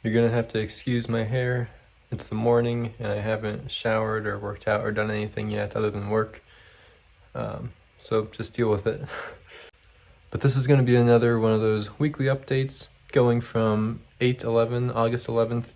You're gonna have to excuse my hair. It's the morning and I haven't showered or worked out or done anything yet other than work. So just deal with it. But this is gonna be another one of those weekly updates going from August 11th,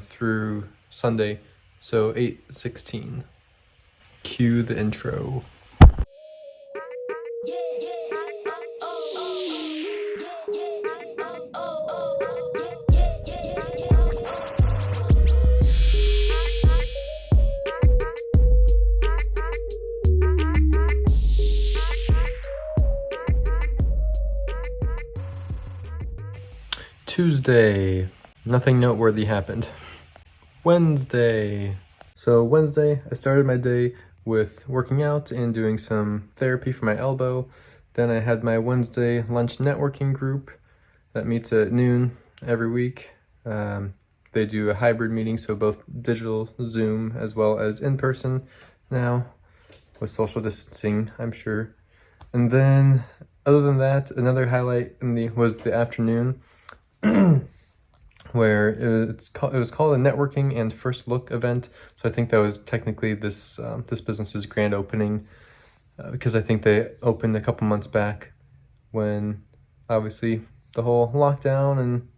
through Sunday, so 8/16. Cue the intro. Tuesday, nothing noteworthy happened. Wednesday. So Wednesday, I started my day with working out and doing some therapy for my elbow. Then I had my Wednesday lunch networking group that meets at noon every week. They do a hybrid meeting, so both digital Zoom as well as in person now with social distancing, I'm sure. And then other than that, another highlight was the afternoon where it was called a networking and first look event. So I think that was technically this business's grand opening, because I think they opened a couple months back when obviously the whole lockdown and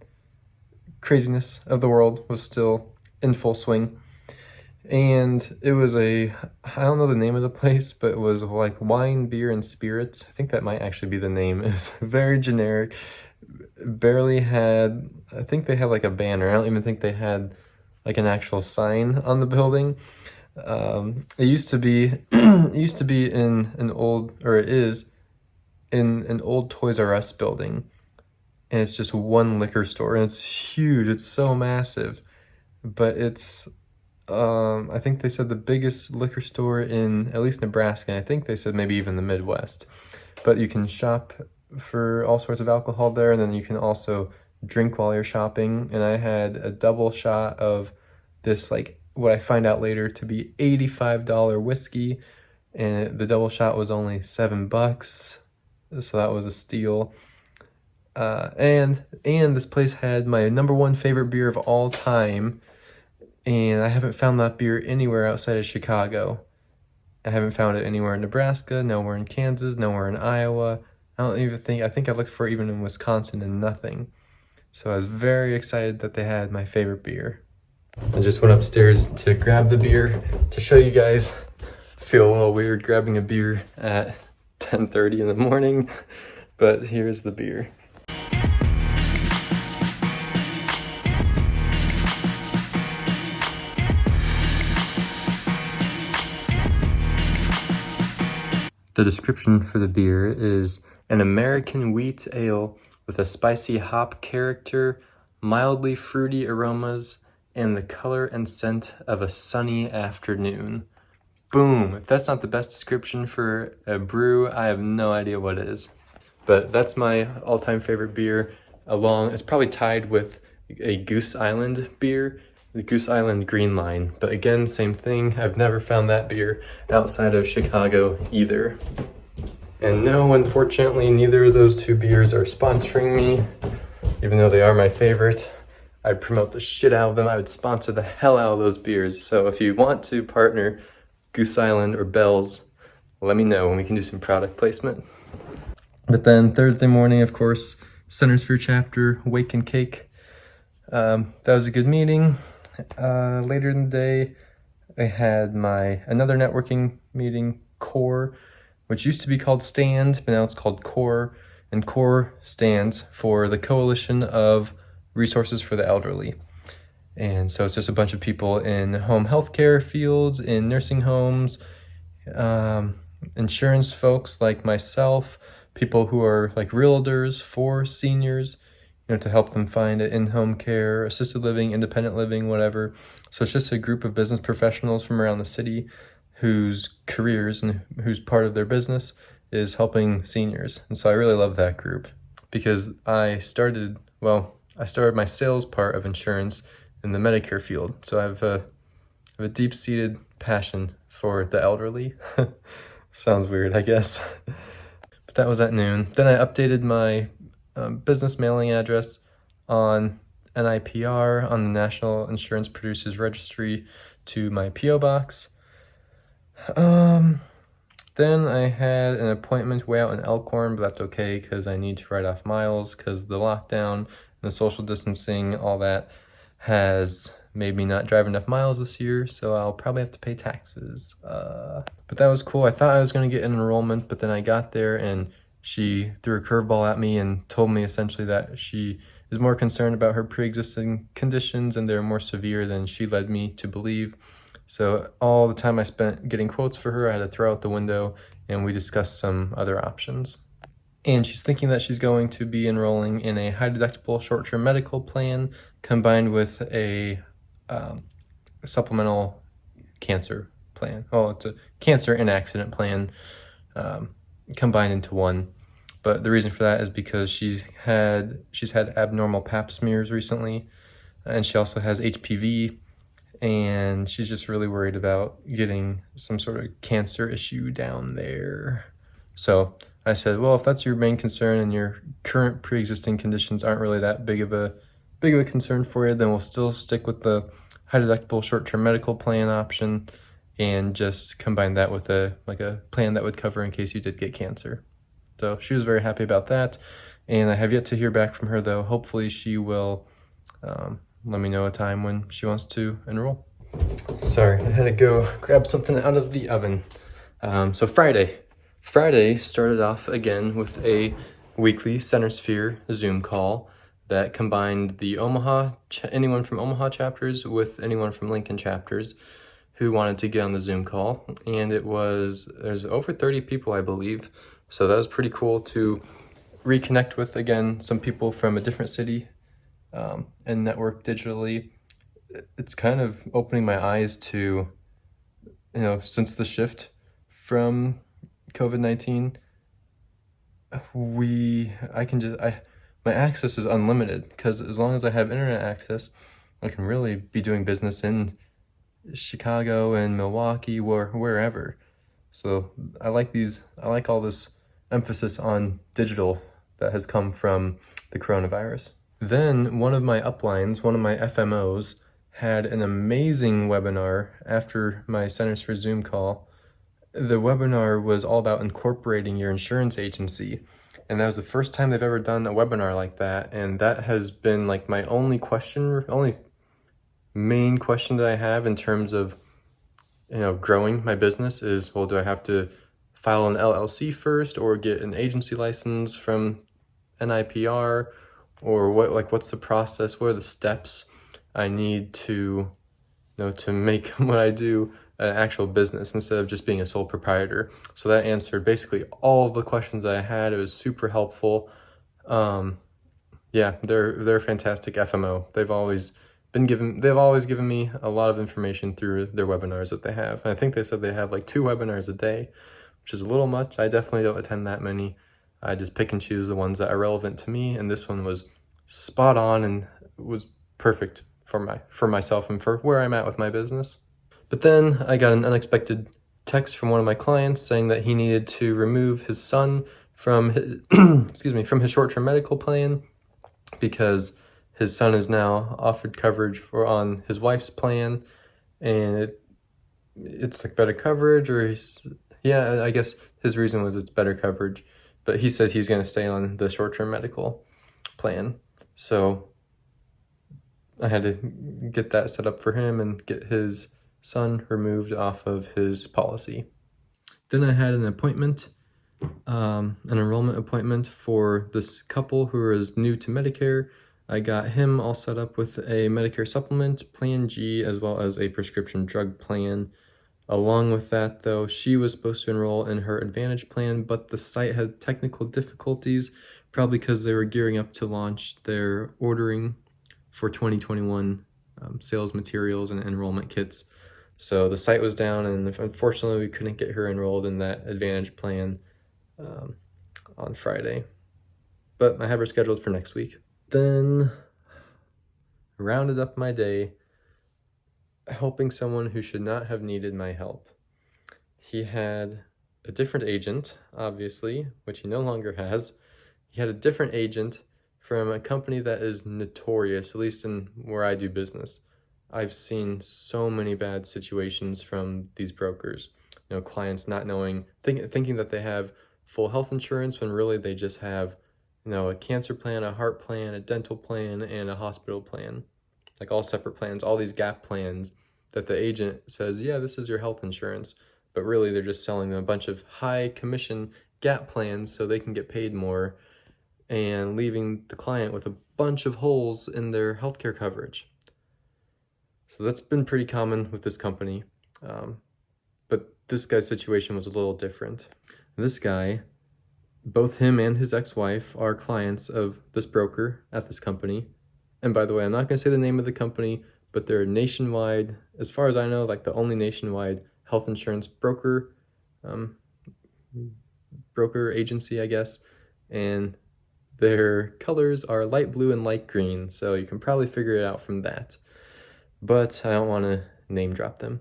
craziness of the world was still in full swing. And it was I don't know the name of the place, but it was like wine, beer, and spirits. I think that might actually be the name. It was very generic. Barely had, I think they had like a banner. I don't even think they had like an actual sign on the building. It used to be in an old, or it is in an old Toys R Us building, and it's just one liquor store, and it's huge. It's so massive, but it's I think they said the biggest liquor store in at least Nebraska. And I think they said maybe even the Midwest. But you can shop for all sorts of alcohol there, and then you can also drink while you're shopping. And I had a double shot of this, like what I find out later to be $85 whiskey, and the double shot was only $7, so that was a steal. And this place had my number one favorite beer of all time, and I haven't found that beer anywhere outside of Chicago. I haven't found it anywhere in Nebraska, nowhere in Kansas, nowhere in Iowa. I think I looked for it even in Wisconsin and nothing. So I was very excited that they had my favorite beer. I just went upstairs to grab the beer to show you guys. Feel a little weird grabbing a beer at 10:30 in the morning, but here's the beer. The description for the beer is an American wheat ale with a spicy hop character, mildly fruity aromas, and the color and scent of a sunny afternoon. Boom! If that's not the best description for a brew, I have no idea what is. But that's my all-time favorite beer. It's probably tied with a Goose Island beer, the Goose Island Green Line. But again, same thing. I've never found that beer outside of Chicago either. And no, unfortunately, neither of those two beers are sponsoring me, even though they are my favorite. I'd promote the shit out of them. I would sponsor the hell out of those beers. So if you want to partner Goose Island or Bell's, let me know and we can do some product placement. But then Thursday morning, of course, Centers for Your Chapter, Wake and Cake. That was a good meeting. Later in the day, I had another networking meeting, CORE, which used to be called STAND, but now it's called CORE, and CORE stands for the Coalition of Resources for the Elderly. And so it's just a bunch of people in home healthcare fields, in nursing homes, insurance folks like myself, people who are like realtors for seniors, to help them find in-home care, assisted living, independent living, whatever. So it's just a group of business professionals from around the city whose careers and whose part of their business is helping seniors. And so I really love that group because I started my sales part of insurance in the Medicare field. So I have a deep-seated passion for the elderly. Sounds weird, I guess. But that was at noon. Then I updated my business mailing address on NIPR on the National Insurance Producers Registry to my P.O. box. Then I had an appointment way out in Elkhorn, but that's okay because I need to write off miles because the lockdown and the social distancing, all that has made me not drive enough miles this year, so I'll probably have to pay taxes. But that was cool. I thought I was going to get an enrollment, but then I got there and she threw a curveball at me and told me essentially that she is more concerned about her pre-existing conditions and they're more severe than she led me to believe. So all the time I spent getting quotes for her, I had to throw out the window, and we discussed some other options. And she's thinking that she's going to be enrolling in a high deductible short-term medical plan combined with a supplemental cancer plan. Oh, it's a cancer and accident plan combined into one. But the reason for that is because she's had abnormal pap smears recently, and she also has HPV. And she's just really worried about getting some sort of cancer issue down there. So I said, well, if that's your main concern and your current pre-existing conditions aren't really that big of a concern for you, then we'll still stick with the high deductible short-term medical plan option and just combine that with a plan that would cover in case you did get cancer. So she was very happy about that. And I have yet to hear back from her, though. Hopefully she will let me know a time when she wants to enroll. Sorry, I had to go grab something out of the oven. So Friday started off again with a weekly Center Sphere Zoom call that combined the anyone from Omaha chapters with anyone from Lincoln chapters who wanted to get on the Zoom call. And there's over 30 people, I believe. So that was pretty cool to reconnect with, again, some people from a different city and network digitally. It's kind of opening my eyes to, since the shift from COVID-19, my access is unlimited because as long as I have internet access, I can really be doing business in Chicago and Milwaukee or wherever. So I like all this emphasis on digital that has come from the coronavirus. Then one of my uplines, one of my FMOs, had an amazing webinar after my Centers for Zoom call. The webinar was all about incorporating your insurance agency. And that was the first time they've ever done a webinar like that. And that has been like my only main question that I have in terms of, growing my business is, well, do I have to file an LLC first or get an agency license from NIPR? Or what's the process? What are the steps I need to, to make what I do an actual business instead of just being a sole proprietor? So that answered basically all of the questions I had. It was super helpful. Yeah, they're a fantastic FMO. They've always given me a lot of information through their webinars that they have. And I think they said they have like 2 webinars a day, which is a little much. I definitely don't attend that many. I just pick and choose the ones that are relevant to me, and this one was spot on and was perfect for myself and for where I'm at with my business. But then I got an unexpected text from one of my clients saying that he needed to remove his son from his, from his short-term medical plan because his son is now offered coverage on his wife's plan, and it's like better coverage, or I guess his reason was it's better coverage. But he said he's going to stay on the short-term medical plan. So I had to get that set up for him and get his son removed off of his policy. Then I had an appointment, an enrollment appointment for this couple who is new to Medicare. I got him all set up with a Medicare supplement, Plan G, as well as a prescription drug plan. Along with that, though, she was supposed to enroll in her Advantage plan, but the site had technical difficulties, probably because they were gearing up to launch their ordering for 2021 sales materials and enrollment kits. So the site was down, and unfortunately, we couldn't get her enrolled in that Advantage plan on Friday. But I have her scheduled for next week. Then rounded up my day helping someone who should not have needed my help. He had a different agent, obviously, which he no longer has. He had a different agent from a company that is notorious, at least in where I do business. I've seen so many bad situations from these brokers. Clients not knowing, thinking that they have full health insurance when really they just have, a cancer plan, a heart plan, a dental plan, and a hospital plan. Like all separate plans, all these gap plans that the agent says, yeah, this is your health insurance. But really they're just selling them a bunch of high commission gap plans so they can get paid more, and leaving the client with a bunch of holes in their healthcare coverage. So that's been pretty common with this company. But this guy's situation was a little different. This guy, both him and his ex-wife are clients of this broker at this company. And by the way, I'm not going to say the name of the company, but they're nationwide, as far as I know, like the only nationwide health insurance broker agency, I guess. And their colors are light blue and light green, so you can probably figure it out from that. But I don't want to name drop them.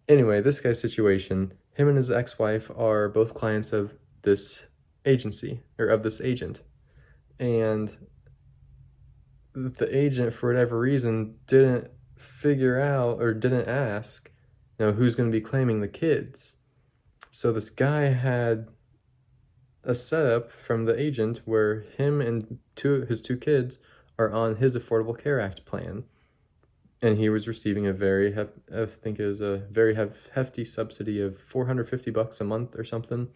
Anyway, this guy's situation, him and his ex-wife are both clients of this agency, or of this agent. And the agent, for whatever reason, didn't figure out or didn't ask, who's going to be claiming the kids. So this guy had a setup from the agent where him and his two kids are on his Affordable Care Act plan. And he was receiving a very hefty subsidy of $450 a month or something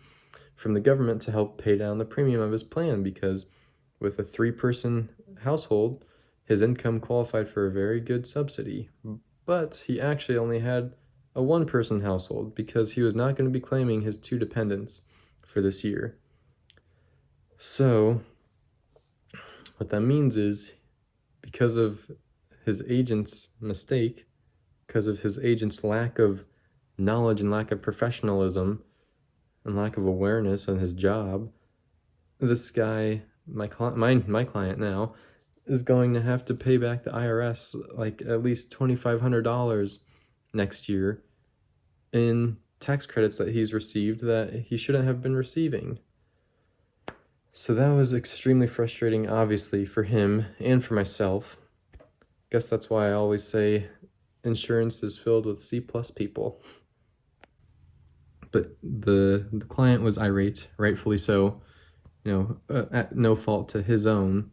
from the government to help pay down the premium of his plan, because with a 3-person household, his income qualified for a very good subsidy. But he actually only had a 1-person household because he was not going to be claiming his 2 dependents for this year. So what that means is, because of his agent's mistake, because of his agent's lack of knowledge and lack of professionalism and lack of awareness on his job, this guy, my client now, is going to have to pay back the IRS like at least $2,500 next year in tax credits that he's received that he shouldn't have been receiving. So that was extremely frustrating, obviously, for him and for myself. Guess that's why I always say insurance is filled with C+ people. But the client was irate, rightfully so. At no fault to his own.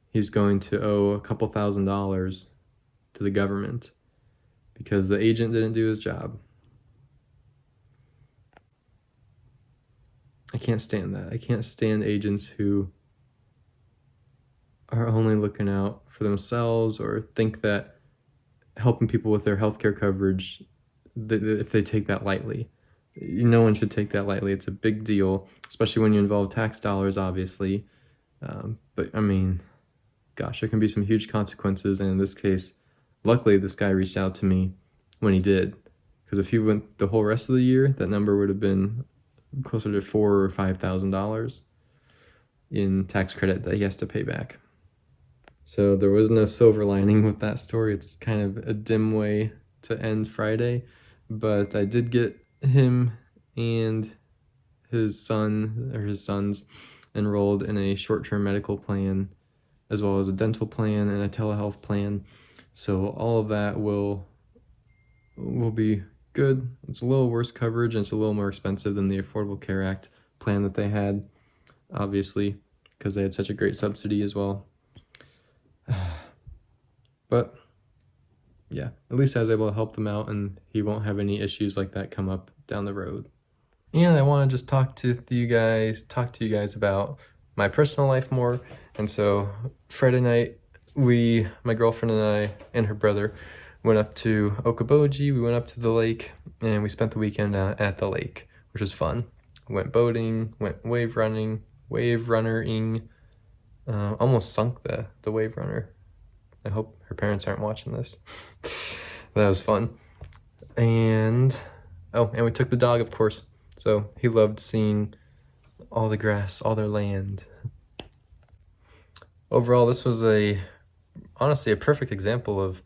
He's going to owe a couple $1,000s to the government because the agent didn't do his job. I can't stand that. I can't stand agents who are only looking out for themselves or think that helping people with their healthcare coverage, if they take that lightly. No one should take that lightly. It's a big deal, especially when you involve tax dollars, obviously. But I mean, gosh, there can be some huge consequences. And in this case, luckily, this guy reached out to me when he did. Because if he went the whole rest of the year, that number would have been closer to $4,000 or $5,000 in tax credit that he has to pay back. So there was no silver lining with that story. It's kind of a dim way to end Friday, but I did get him and his sons enrolled in a short-term medical plan, as well as a dental plan and a telehealth plan. So all of that will be good. It's a little worse coverage and it's a little more expensive than the Affordable Care Act plan that they had, obviously, because they had such a great subsidy as well. But yeah, at least I was able to help them out and he won't have any issues like that come up down the road. And I want to just talk to you guys about my personal life more. And so Friday night, my girlfriend and I and her brother went up to Okoboji. We went up to the lake and we spent the weekend at the lake, which was fun. We went boating, went wave runnering, almost sunk the wave runner. I hope her parents aren't watching this. That was fun. And we took the dog, of course. So he loved seeing all the grass, all their land. Overall, this was honestly a perfect example of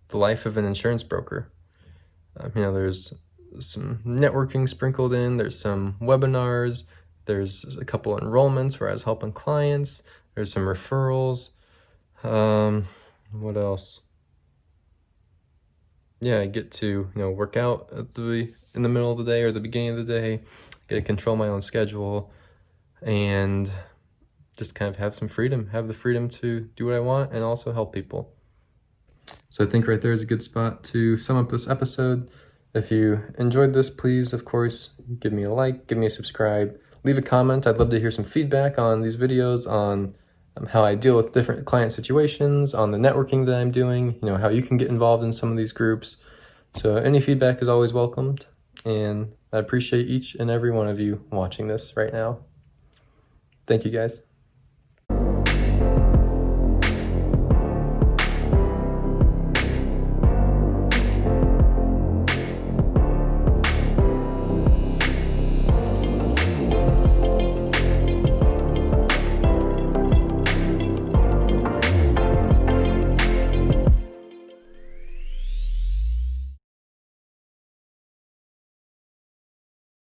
the life of an insurance broker. There's some networking sprinkled in, there's some webinars, there's a couple enrollments where I was helping clients, There's some referrals. What else? Yeah, I get to, work out in the middle of the day or the beginning of the day, get to control my own schedule, and just kind of have some freedom, have the freedom to do what I want and also help people. So I think right there is a good spot to sum up this episode. If you enjoyed this, please, of course, give me a like, give me a subscribe, leave a comment. I'd love to hear some feedback on these videos, on how I deal with different client situations, on the networking that I'm doing, how you can get involved in some of these groups. So any feedback is always welcomed, and I appreciate each and every one of you watching this right now. Thank you, guys.